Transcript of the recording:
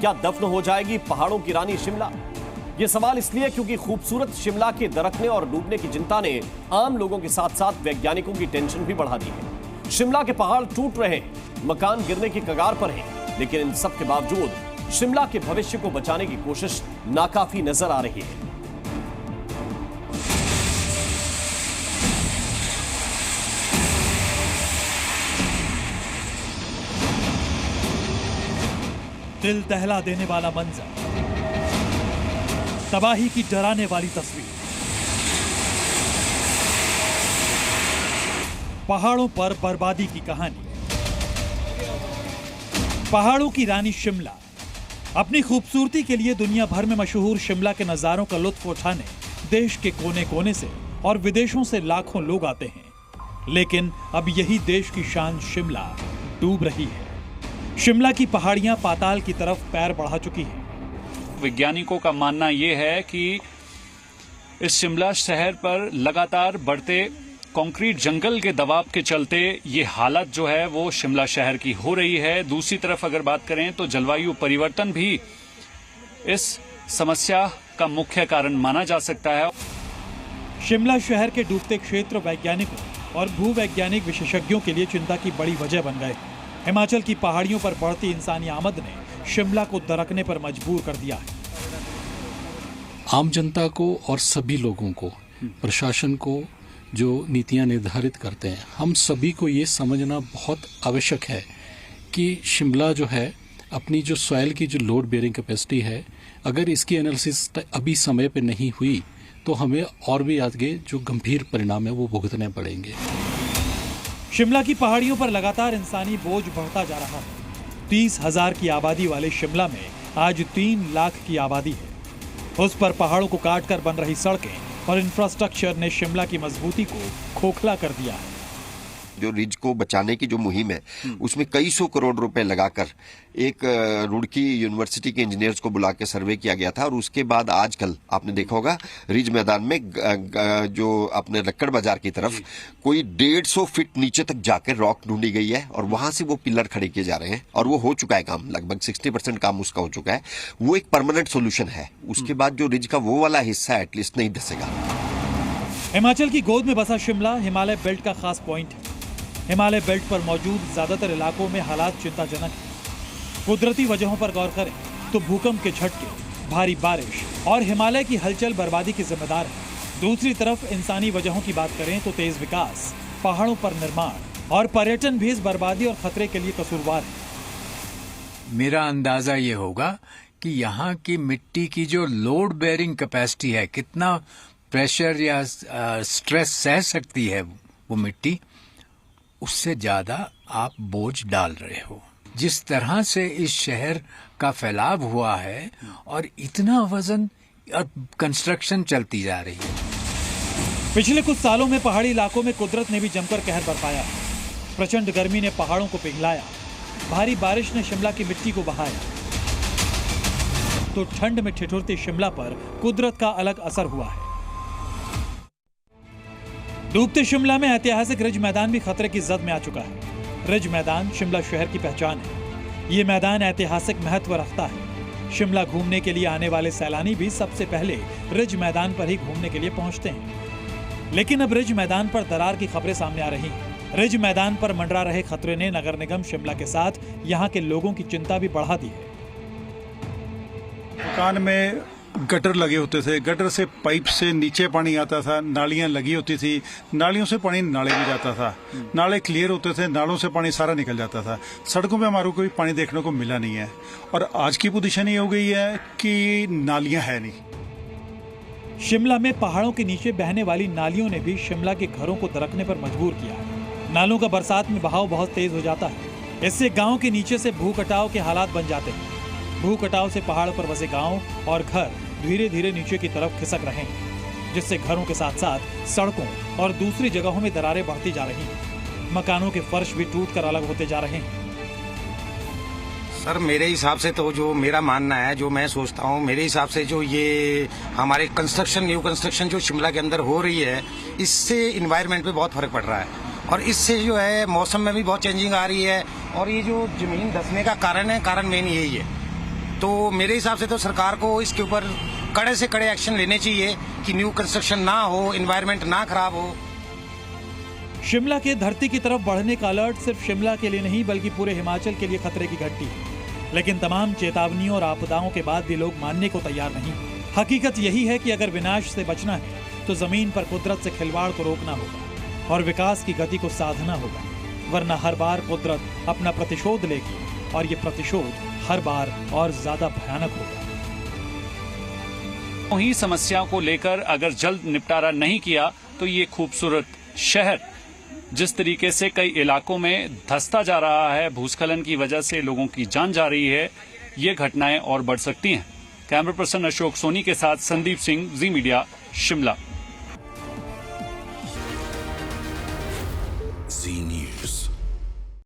क्या दफन हो जाएगी पहाड़ों की रानी शिमला? ये सवाल इसलिए क्योंकि खूबसूरत शिमला के दरकने और डूबने की चिंता ने आम लोगों के साथ साथ वैज्ञानिकों की टेंशन भी बढ़ा दी है। शिमला के पहाड़ टूट रहे हैं, मकान गिरने की कगार पर हैं, लेकिन इन सब के बावजूद शिमला के भविष्य को बचाने की कोशिश नाकाफी नजर आ रही है। दिल दहला देने वाला मंजर, तबाही की डराने वाली तस्वीर, पहाड़ों पर बर्बादी की कहानी। पहाड़ों की रानी शिमला अपनी खूबसूरती के लिए दुनिया भर में मशहूर शिमला के नजारों का लुत्फ उठाने देश के कोने कोने से और विदेशों से लाखों लोग आते हैं। लेकिन अब यही देश की शान शिमला डूब रही है। शिमला की पहाड़ियां पाताल की तरफ पैर बढ़ा चुकी हैं। वैज्ञानिकों का मानना यह है कि इस शिमला शहर पर लगातार बढ़ते कंक्रीट जंगल के दबाव के चलते ये हालत जो है वो शिमला शहर की हो रही है। दूसरी तरफ अगर बात करें तो जलवायु परिवर्तन भी इस समस्या का मुख्य कारण माना जा सकता है। शिमला शहर के डूबते क्षेत्र वैज्ञानिकों और भूवैज्ञानिक विशेषज्ञों के लिए चिंता की बड़ी वजह बन गए। हिमाचल की पहाड़ियों पर बढ़ती इंसानी आमद ने शिमला को दरकने पर मजबूर कर दिया है। आम जनता को और सभी लोगों को, प्रशासन को जो नीतियां निर्धारित करते हैं, हम सभी को ये समझना बहुत आवश्यक है कि शिमला जो है अपनी जो सॉइल की जो लोड बेयरिंग कैपेसिटी है, अगर इसकी एनालिसिस अभी समय पे नहीं हुई तो हमें और भी आगे जो गंभीर परिणाम है वो भुगतने पड़ेंगे। शिमला की पहाड़ियों पर लगातार इंसानी बोझ बढ़ता जा रहा है। 30,000 की आबादी वाले शिमला में आज 3 लाख की आबादी है। उस पर पहाड़ों को काटकर बन रही सड़कें और इंफ्रास्ट्रक्चर ने शिमला की मजबूती को खोखला कर दिया है। जो रिज को बचाने की जो मुहिम है उसमें कई सौ करोड़ रुपए लगाकर एक रुड़की यूनिवर्सिटी के इंजीनियर्स को बुला के सर्वे किया गया था और उसके बाद आजकल आपने देखा होगा रिज मैदान में जो अपने लक्कड़ बाजार की तरफ कोई 150 फीट नीचे तक जाकर रॉक ढूंढी गई है और वहां से वो पिलर खड़े किए जा रहे हैं और वो हो चुका है काम, लगभग 60% काम उसका हो चुका है। वो एक परमानेंट सोल्यूशन है। उसके बाद जो रिज का वो वाला हिस्सा एटलीस्ट नहीं धसेगा। हिमाचल की गोद में बसा शिमला हिमालय बेल्ट का खास पॉइंट है। हिमालय बेल्ट पर मौजूद ज्यादातर इलाकों में हालात चिंताजनक है। कुदरती वजहों पर गौर करें तो भूकंप के झटके, भारी बारिश और हिमालय की हलचल बर्बादी के जिम्मेदार है। दूसरी तरफ इंसानी वजहों की बात करें तो तेज विकास, पहाड़ों पर निर्माण और पर्यटन भी इस बर्बादी और खतरे के लिए कसूरवार है। मेरा अंदाजा ये होगा कि यहाँ की मिट्टी की जो लोड बेयरिंग कैपेसिटी है, कितना प्रेशर या स्ट्रेस सह सकती है वो मिट्टी, उससे ज्यादा आप बोझ डाल रहे हो। जिस तरह से इस शहर का फैलाव हुआ है और इतना वजन और कंस्ट्रक्शन चलती जा रही है। पिछले कुछ सालों में पहाड़ी इलाकों में कुदरत ने भी जमकर कहर बरपाया। प्रचंड गर्मी ने पहाड़ों को पिघलाया, भारी बारिश ने शिमला की मिट्टी को बहाया, तो ठंड में ठिठुरती शिमला पर कुदरत का अलग असर हुआ है। डूबते शिमला में ऐतिहासिक रिज मैदान भी खतरे की जद में आ चुका है। रिज मैदान शिमला शहर की पहचान है। ये मैदान ऐतिहासिक महत्व रखता है। शिमला घूमने के लिए आने वाले सैलानी भी सबसे पहले रिज मैदान पर ही घूमने के लिए पहुंचते हैं। लेकिन अब रिज मैदान पर दरार की खबरें सामने आ रही हैं। रिज मैदान पर मंडरा रहे खतरे ने नगर निगम शिमला के साथ यहाँ के लोगों की चिंता भी बढ़ा दी है। मकान में गटर लगे होते थे, गटर से पाइप से नीचे पानी आता था, नालियां लगी होती थी, नालियों से पानी नाले में जाता था, नाले क्लियर होते थे, नालों से पानी सारा निकल जाता था। सड़कों पे हमारे को कोई पानी देखने को मिला नहीं है और आज की पोजीशन ये हो गई है कि नालियां है नहीं। शिमला में पहाड़ों के नीचे बहने वाली नालियों ने भी शिमला के घरों को दरकने पर मजबूर किया है। नालों का बरसात में बहाव बहुत तेज हो जाता है। इससे गाँव के नीचे से भू कटाव के हालात बन जाते हैं। भू कटाव से पहाड़ पर बसे गांव और घर धीरे धीरे नीचे की तरफ खिसक रहे हैं, जिससे घरों के साथ साथ सड़कों और दूसरी जगहों में दरारें बढ़ती जा रही हैं। मकानों के फर्श भी टूटकर अलग होते जा रहे हैं। सर मेरे हिसाब से तो जो मेरा मानना है, जो मैं सोचता हूँ, मेरे हिसाब से जो ये हमारे न्यू कंस्ट्रक्शन जो शिमला के अंदर हो रही है, इससे इन्वायरमेंट पे बहुत फर्क पड़ रहा है और इससे जो है मौसम में भी बहुत चेंजिंग आ रही है और ये जो जमीन धंसने का कारण मेन यही है। तो मेरे हिसाब से तो सरकार को इसके ऊपर कड़े से कड़े एक्शन लेने चाहिए कि न्यू कंस्ट्रक्शन ना हो, एनवायरनमेंट ना खराब हो। शिमला के धरती की तरफ बढ़ने का अलर्ट सिर्फ शिमला के लिए नहीं बल्कि पूरे हिमाचल के लिए खतरे की घंटी है। लेकिन तमाम चेतावनियों और आपदाओं के बाद भी लोग मानने को तैयार नहीं। हकीकत यही है कि अगर विनाश से बचना है तो जमीन पर कुदरत से खिलवाड़ को रोकना होगा और विकास की गति को साधना होगा, वरना हर बार कुदरत अपना प्रतिशोध लेगी और ये प्रतिशोध हर बार और ज्यादा भयानक होगा। ही समस्याओं को लेकर अगर जल्द निपटारा नहीं किया तो ये खूबसूरत शहर जिस तरीके से कई इलाकों में धंसता जा रहा है, भूस्खलन की वजह से लोगों की जान जा रही है, ये घटनाएं और बढ़ सकती हैं। कैमरा पर्सन अशोक सोनी के साथ संदीप सिंह, जी मीडिया, शिमला।